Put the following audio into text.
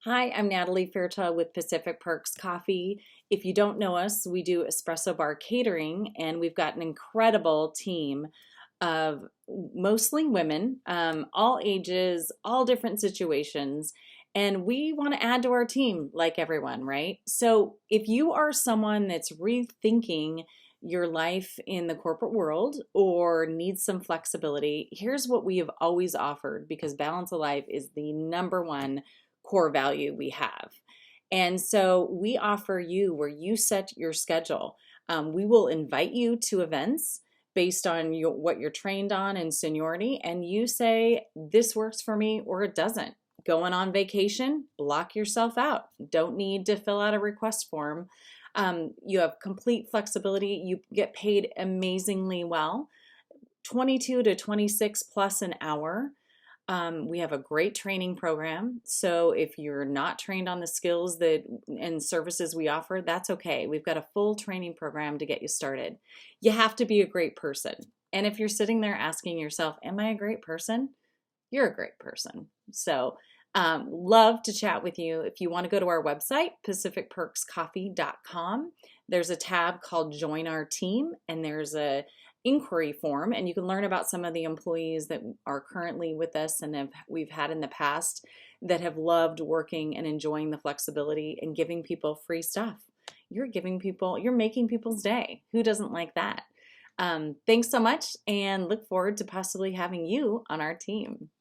Hi, I'm Natalie Fairchild with Pacific Perks Coffee. If you don't know us, we do espresso bar catering, and we've got an incredible team of mostly women, all ages, all different situations. And we want to add to our team like everyone, right? So if you are someone that's rethinking your life in the corporate world or needs some flexibility, here's what we have always offered because balance of life is the number one core value we have. And so we offer you where you set your schedule. We will invite you to events based on what you're trained on and seniority, and you say, this works for me or it doesn't. Going on vacation, block yourself out. Don't need to fill out a request form. You have complete flexibility. You get paid amazingly well, 22 to 26 plus an hour. We have a great training program. So if you're not trained on the skills that and services we offer, that's okay. We've got a full training program to get you started. You have to be a great person. And if you're sitting there asking yourself, am I a great person? You're a great person. So love to chat with you. If you want to go to our website, pacificperkscoffee.com, there's a tab called Join Our Team, and there's a inquiry form, and you can learn about some of the employees that are currently with us and we've had in the past that have loved working and enjoying the flexibility and giving people free stuff. You're making people's day. Who doesn't like that? Thanks so much, and look forward to possibly having you on our team.